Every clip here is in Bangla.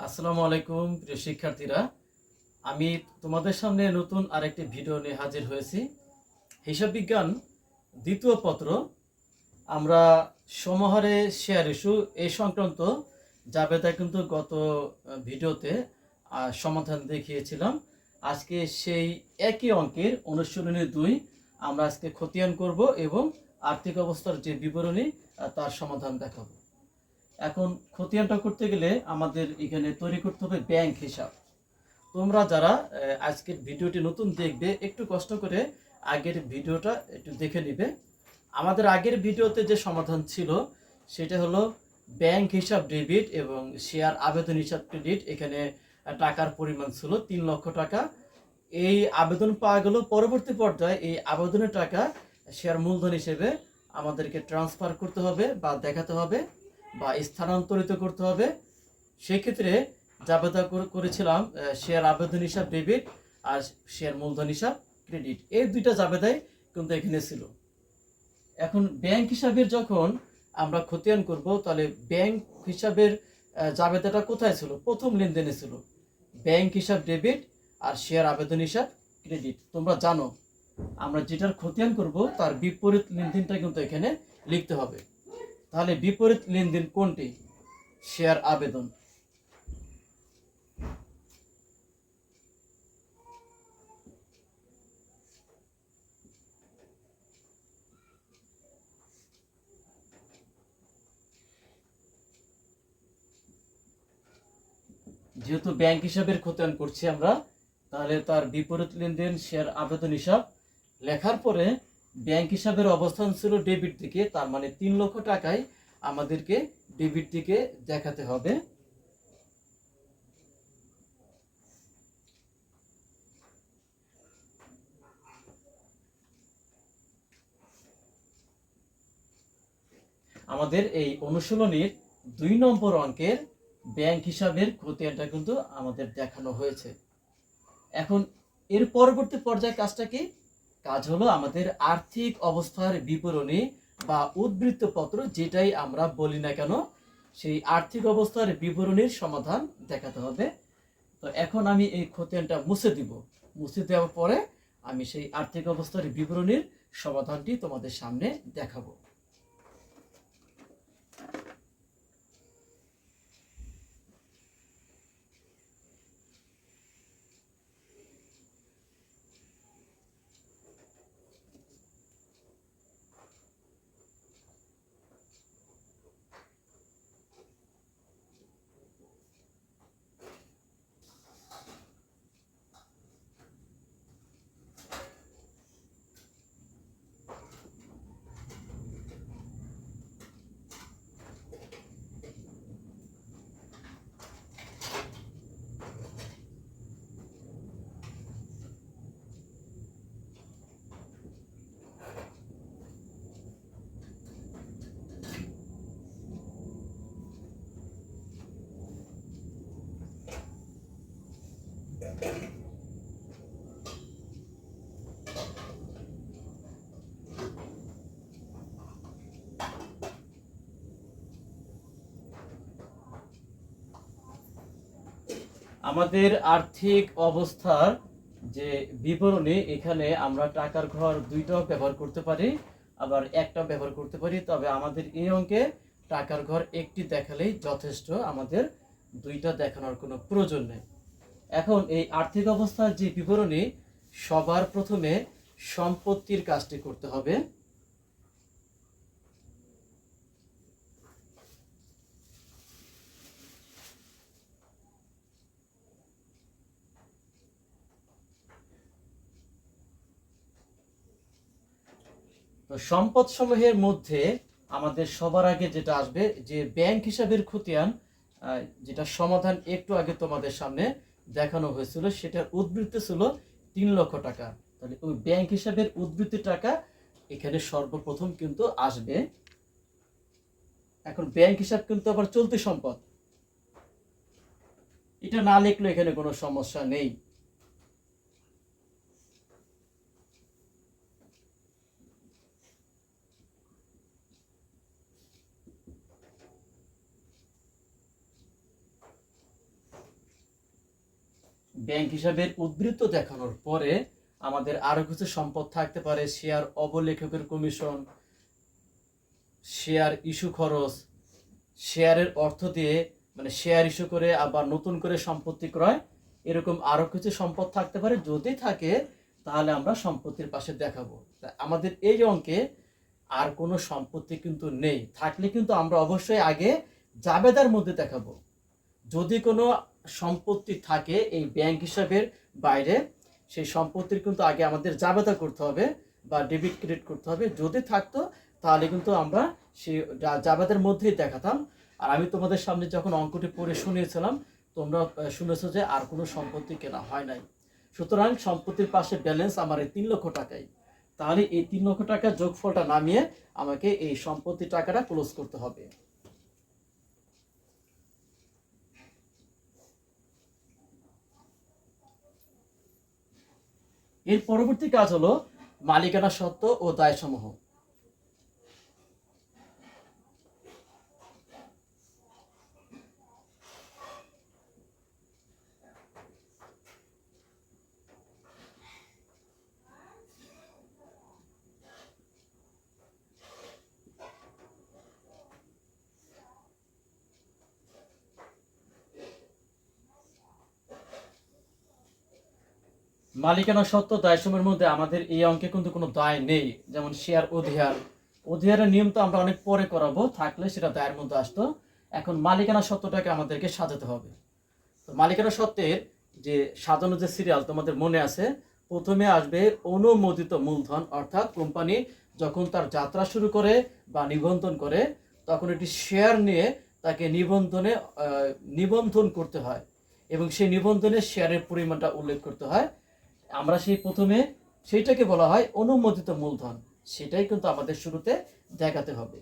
আসসালামু আলাইকুম প্রিয় শিক্ষার্থীরা। আমি তোমাদের সামনে নতুন আরেকটি ভিডিও নিয়ে হাজির হয়েছি। হিসাব বিজ্ঞান দ্বিতীয় পত্র, আমরা সমহারে শেয়ার ইস্যু এই সংক্রান্ত জাবেদা কিন্তু গত ভিডিওতে সমাধান দেখিয়েছিলাম। আজকে সেই একই অঙ্কের অনুশীলনী 2 আমরা আজকে খতিয়ান করব এবং আর্থিক অবস্থার যে বিবরণী তার সমাধান দেখাবো। এখন খতিয়ানটা করতে গেলে আমাদের এখানে তৈরি করতে হবে ব্যাংক হিসাব। তোমরা যারা আজকের ভিডিওটি নতুন দেখবে একটু কষ্ট করে আগের ভিডিওটা একটু দেখে নিবে। আমাদের আগের ভিডিওতে যে সমাধান ছিল সেটা হলো ব্যাংক হিসাব ডেবিট এবং শেয়ার আবেদন হিসাব ক্রেডিট। এখানে টাকার পরিমাণ ছিল 3 লক্ষ টাকা। এই আবেদন পাওয়া গেল, পরবর্তী পর্যায়ে এই আবেদনের টাকা শেয়ার মূলধন হিসেবে আমাদেরকে ট্রান্সফার করতে হবে বা দেখাতে হবে বা স্থানান্তরিত করতে হবে। সেক্ষেত্রে জাবেদা করেছিলাম শেয়ার আবেদন হিসাব ডেবিট আর শেয়ার মূলধন হিসাব ক্রেডিট, এই দুইটা জাবেদাই কিন্তু এখানে ছিল। এখন ব্যাংক হিসাবের যখন আমরা খতিয়ান করব, তাহলে ব্যাংক হিসাবের জাবেদাটা কোথায় ছিল? প্রথম লেনদেনে ছিল ব্যাংক হিসাব ডেবিট আর শেয়ার আবেদন হিসাব ক্রেডিট। তোমরা জানো আমরা যেটার খতিয়ান করব তার বিপরীত লেনদেনটা কিন্তু এখানে লিখতে হবে। তাহলে বিপরীত লেনদেন কোনটি? শেয়ার আবেদন। যেহেতু ব্যাংক হিসাবের খতিয়ান করছি আমরা, তাহলে তার বিপরীত লেনদেন শেয়ার আবেদন হিসাব লেখার পরে ব্যাংক হিসাবের অবস্থান ছিল ডেবিট দিকে, তার মানে 3 লক্ষ টাকায় আমাদেরকে ডেবিট দিকে দেখাতে হবে। আমাদের এই অনুশীলনীর 2 নম্বর অঙ্কের ব্যাংক হিসাবের খতিয়ানটা কিন্তু আমাদের দেখানো হয়েছে। এখন এর পরবর্তী পর্যায়ে কাজটা কি? কাজ হলো আমাদের আর্থিক অবস্থার বিবরণী বা উদ্ধৃত্তপত্র, যেটাই আমরা বলি না কেন, সেই আর্থিক অবস্থার বিবরণীর সমাধান দেখাতে হবে। তো এখন আমি এই খতিয়ানটা মুছে দিব। মুছে দেওয়ার পরে আমি সেই আর্থিক অবস্থার বিবরণীর সমাধানটি তোমাদের সামনে দেখাবো। আমাদের আর্থিক অবস্থার যে বিবরণী, এখানে আমরা টাকার ঘর 2টাও ব্যবহার করতে পারি, আবার একটা ব্যবহার করতে পারি। তবে আমাদের এই অঙ্কে টাকার ঘর একটি দেখালেই যথেষ্ট, আমাদের 2টা দেখানোর কোনো প্রয়োজন নেই। এখন এই আর্থিক অবস্থার যে বিবরণী, সবার প্রথমে সম্পত্তির কাজটি করতে হবে। তো সম্পদ সমূহের মধ্যে আমাদের সবার আগে যেটা আসবে, যে ব্যাংক হিসাবের খতিয়ান, যেটা সমাধান একটু আগে তোমাদের সামনে দেখানো হয়েছিল, সেটার উদ্ধৃতি ছিল 3 লক্ষ টাকা। তাহলে ওই ব্যাংক হিসাবের উদ্ধৃতি টাকা এখানে সর্বপ্রথম কিন্তু আসবে। এখন ব্যাংক হিসাব কিন্তু আবার চলতি সম্পদ, এটা না লিখলে এখানে কোনো সমস্যা নেই। ব্যাংক হিসাবের উদ্বৃত্ত দেখানোর পরে আমাদের আরো কিছু সম্পদ থাকতে পারে, শেয়ার অবলেখকের কমিশন, শেয়ার ইস্যু খরচ, শেয়ারের অর্থ দিয়ে মানে শেয়ার ইস্যু করে আবার নতুন করে সম্পত্তি ক্রয়, এরকম আরো কিছু সম্পদ থাকতে পারে। যদি থাকে তাহলে আমরা সম্পত্তির পাশে দেখাবো। আমাদের এই অঙ্কে আর কোনো সম্পত্তি কিন্তু নেই, থাকলে কিন্তু আমরা অবশ্যই আগে জাবেদার মধ্যে দেখাবো। যদি কোনো সম্পত্তি থাকে এই ব্যাংক হিসাবের বাইরে, সেই সম্পত্তির কিন্তু আগে আমাদের জাবেদা করতে হবে বা ডেবিট ক্রেডিট করতে হবে। যদি থাকতো তাহলে কিন্তু আমরা সেই জাবেদার মধ্যেই দেখাতাম। আর আমি তোমাদের সামনে যখন অঙ্কটি পড়ে শুনিয়েছিলাম, তোমরা শুনেছো যে আর কোনো সম্পত্তি কেনা হয় নাই। সুতরাং সম্পত্তির পাশে ব্যালেন্স আমার এই 3 লক্ষ টাকাই। তাহলে এই 3 লক্ষ টাকার যোগফলটা নামিয়ে আমাকে এই সম্পত্তি টাকাটা ক্লোজ করতে হবে। এর পরবর্তী কাজ হলো মালিকানা সত্ত্ব ও দায়সমূহ। মালিকানা সত্ত্ব দায়সমূহের মধ্যে আমাদের এই অঙ্কে কিন্তু কোনো দায় নেই। যেমন শেয়ার অধিহার, অধিহারের নিয়ম তো আমরা অনেক পরে করাবো, থাকলে সেটা দায়ের মধ্যে আসতো। এখন মালিকানা সত্ত্বটাকে আমাদেরকে সাজাতে হবে। তো মালিকানা সত্ত্বের যে সাজানো যে সিরিয়াল তোমাদের মনে আছে, প্রথমে আসবে অনুমোদিত মূলধন, অর্থাৎ কোম্পানি যখন তার যাত্রা শুরু করে বা নিবন্ধন করে তখন একটি শেয়ার নিয়ে তাকে নিবন্ধন করতে হয় এবং সেই নিবন্ধনে শেয়ারের পরিমাণটা উল্লেখ করতে হয়। আমরা সেই প্রথমে সেইটাকে বলা হয় অনুমোদিত মূলধন, সেটাই কিন্তু আমাদের শুরুতে দেখাতে হবে।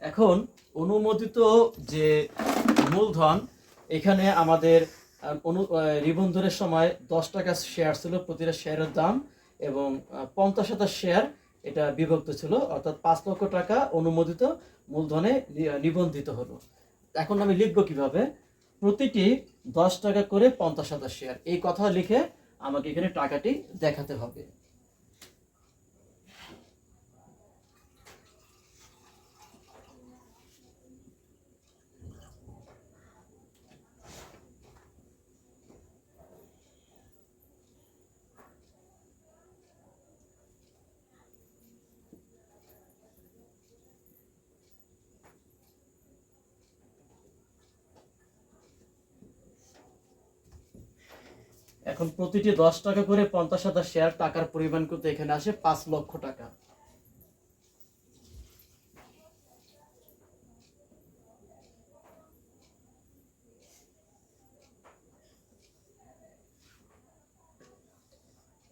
এখন অনুমোদিত যে মূলধন, এখানে আমাদের নিবন্ধনের সময় 10 টাকা শেয়ার ছিল, প্রতিটা শেয়ারের দাম, এবং 50,000 শেয়ার এটা বিভক্ত ছিল, অর্থাৎ 5 লক্ষ টাকা অনুমোদিত মূলধনে নিবন্ধিত হলো। এখন আমি লিখবো কিভাবে, প্রতিটি 10 টাকা করে 50,000 শেয়ার, এই কথা লিখে আমাকে এখানে টাকাটি দেখাতে হবে। এখন প্রতিটি 10 টাকা করে 50,000 শেয়ার, টাকার পরিমাণ কিন্তু এখানে আসে 5 লক্ষ টাকা।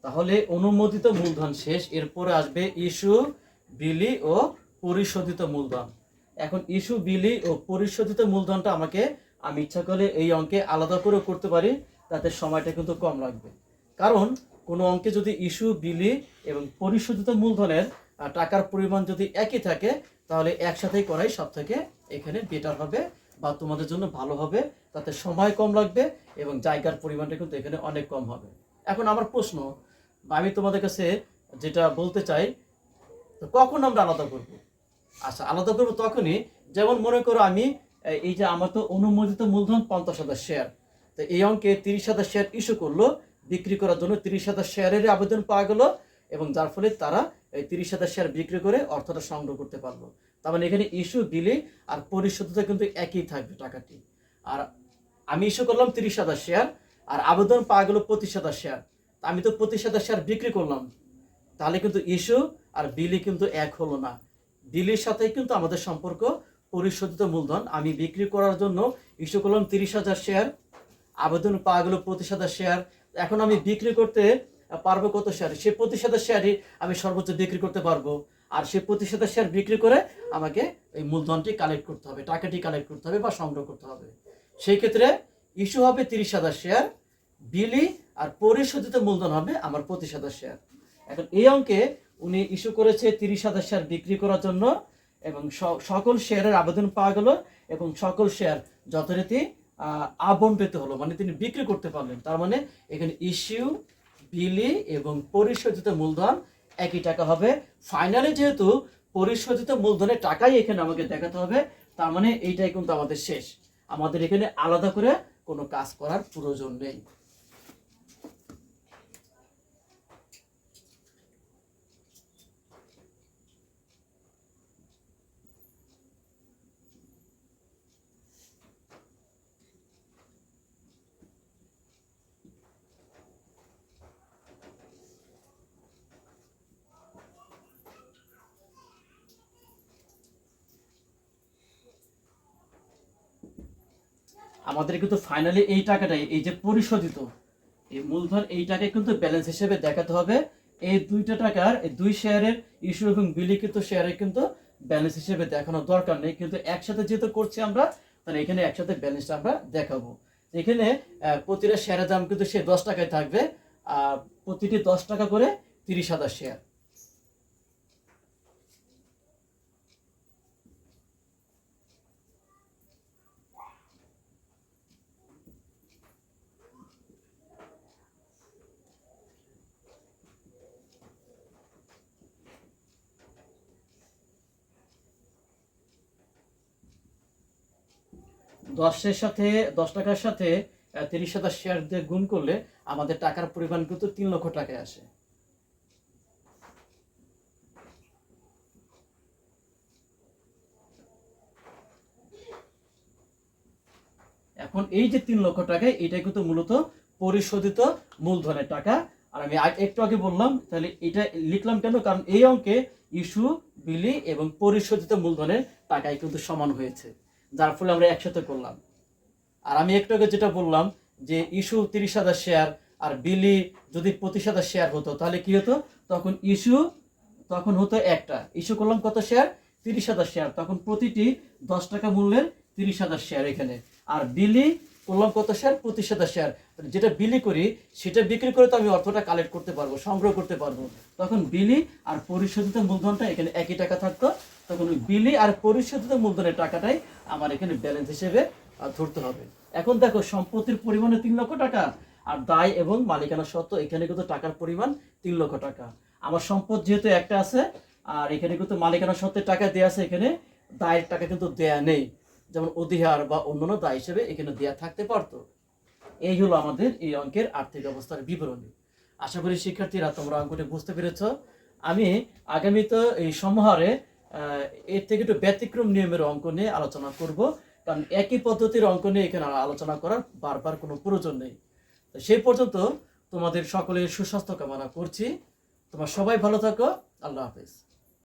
তাহলে অনুমোদিত মূলধন শেষ, এরপরে আসবে ইস্যু, বিলি ও পরিশোধিত মূলধন। এখন ইস্যু, বিলি ও পরিশোধিত মূলধনটা আমি ইচ্ছা করলে এই অঙ্কে আলাদা করে করতে পারি, তাতে সময়টা কিন্তু কম লাগবে। কারণ কোনো অঙ্কে যদি ইস্যু, বিলি এবং পরিশোধিত মূলধনের টাকার পরিমাণ যদি একই থাকে, তাহলে একসাথেই করাই সব থেকে এখানে বেটার হবে বা তোমাদের জন্য ভালো হবে, তাতে সময় কম লাগবে এবং জায়গার পরিমাণটা কিন্তু এখানে অনেক কম হবে। এখন আমার প্রশ্ন, আমি তোমাদের কাছে যেটা বলতে চাই, তো কখন আমরা আলাদা করব? আচ্ছা, আলাদা করব তখনই, যেমন মনে করো আমি এই যে আমার তো অনুমোদিত মূলধন 50,000 শেয়ার, তো এই অঙ্কে 30,000 শেয়ার ইস্যু করলো, বিক্রি করার জন্য 30,000 শেয়ারের আবেদন পাওয়া গেল, এবং যার ফলে তারা এই 30,000 শেয়ার বিক্রি করে অর্থটা সংগ্রহ করতে পারলো। তার মানে এখানে ইস্যু, বিলি আর পরিশোধিত কিন্তু একই থাকবে টাকাটি। আর আমি ইস্যু করলাম 30,000 শেয়ার, আর আবেদন পাওয়া গেল 25,000 শেয়ার, আমি তো 25,000 শেয়ার বিক্রি করলাম, তাহলে কিন্তু ইস্যু আর বিলি কিন্তু এক হলো না। বিলির সাথে কিন্তু আমাদের সম্পর্ক পরিশোধিত মূলধন। আমি বিক্রি করার জন্য ইস্যু করলাম 30,000 শেয়ার, আবেদন পাওয়া গেল 25,000 শেয়ার। এখন আমি বিক্রি করতে পারবো কত শেয়ার? সে 25,000 শেয়ারই আমি সর্বোচ্চ বিক্রি করতে পারবো। আর সে প্রতিশত শেয়ার বিক্রি করে আমাকে এই মূলধনটি কালেক্ট করতে হবে, টাকাটি কালেক্ট করতে হবে বা সংগ্রহ করতে হবে। সেই ক্ষেত্রে ইস্যু হবে 30,000 শেয়ার, বিলি আর পরিশোধিত মূলধন হবে আমার 25,000 শেয়ার। এখন এই অঙ্কে উনি ইস্যু করেছে 30,000 শেয়ার বিক্রি করার জন্য, এবং সকল শেয়ারের আবেদন পাওয়া গেল এবং সকল শেয়ার যথারীতি আবন্টিত হলো, মানে তিনি বিক্রি করতে পারলেন। তার মানে এখানে ইস্যু, বিলি এবং পরিশোধিত মূলধন একই টাকা হবে। ফাইনালি যেহেতু পরিশোধিত মূলধনের টাকাই এখানে আমাকে দেখাতে হবে, তার মানে এইটাই কিন্তু আমাদের শেষ। আমাদের এখানে আলাদা করে কোনো কাজ করার প্রয়োজন নেই। আমাদের কিন্তু ফাইনালি এই টাকাটাই, এই যে পরিশোধিত এই মূলধন, এই টাকায় কিন্তু ব্যালেন্স হিসেবে দেখাতে হবে। এই দুইটা টাকার, এই দুই শেয়ারের ইস্যু এবং বিলিখিত শেয়ারে কিন্তু ব্যালেন্স হিসেবে দেখানোর দরকার নেই, কিন্তু একসাথে যেহেতু করছি আমরা, তাহলে এখানে একসাথে ব্যালেন্সটা আমরা দেখাবো। এখানে প্রতিটা শেয়ারের দাম কিন্তু সে 10 টাকায় থাকবে, আর প্রতিটি 10 টাকা করে 30,000 শেয়ার। 10 টাকার সাথে 30,000 শেয়ার দিয়ে গুণ করলে আমাদের টাকার পরিমাণ কিন্তু 3 লক্ষ টাকায় আসে। এখন এই যে 3 লক্ষ টাকা, এটাই কিন্তু মূলত পরিশোধিত মূলধনের টাকা। আর আমি একটু আগে বললাম, তাহলে এটা লিখলাম কেন, কারণ এই অঙ্কে ইস্যু, বিলি এবং পরিশোধিত মূলধনের টাকাই কিন্তু সমান হয়েছে, যার ফলে আমরা একসাথে করলাম। আর আমি একটু আগে যেটা বললাম যে ইস্যু 30,000 শেয়ার আর বিলি যদি 25,000 শেয়ার হতো, তাহলে কি হতো, তখন ইস্যু তখন হতো একটা, ইস্যু করলাম কত শেয়ার, 30,000 শেয়ার, তখন প্রতিটি 10 টাকা মূল্যের 30,000 শেয়ার এখানে। আর বিলি করলাম কত শেয়ার, 25,000 শেয়ার, যেটা বিলি করি সেটা বিক্রি করে তো আমি অর্থটা কালেক্ট করতে পারবো, সংগ্রহ করতে পারবো, তখন বিলি আর পরিশোধিত মূলধনটা এখানে একই টাকা থাকতো। তখন ওই বিলি আর পরিশোধিত মূলধনের টাকাটাই আমার এখানে ব্যালেন্স হিসেবে ধরতে হবে। এখন দেখো, সম্পত্তির পরিমাণে 3 লক্ষ টাকা, আর দায় এবং মালিকানা সত্ত্ব এখানে কিন্তু টাকার পরিমাণ 3 লক্ষ টাকা। আমার সম্পদ যেহেতু একটা আছে, আর এখানে কিন্তু মালিকানা সত্ত্বের টাকা দেওয়া আছে, এখানে দায়ের টাকা কিন্তু দেয়া নেই, যেমন অধিহার বা অন্যান্য দায় হিসেবে এখানে দেয়া থাকতে পারতো। এই হলো আমাদের এই অঙ্কের আর্থিক অবস্থার বিবরণী। আশা করি শিক্ষার্থীরা তোমরা অঙ্কটি বুঝতে পেরেছ। আমি আগামীতে এই সমাহারে এর থেকে একটু ব্যতিক্রম নিয়মের অঙ্ক নিয়ে আলোচনা করব, কারণ একই পদ্ধতির অঙ্ক নিয়ে এখানে আলোচনা করার বারবার কোনো প্রয়োজন নেই। তো সেই পর্যন্ত তোমাদের সকলের সুস্বাস্থ্য কামনা করছি। তোমরা সবাই ভালো থাকো। আল্লাহ হাফেজ।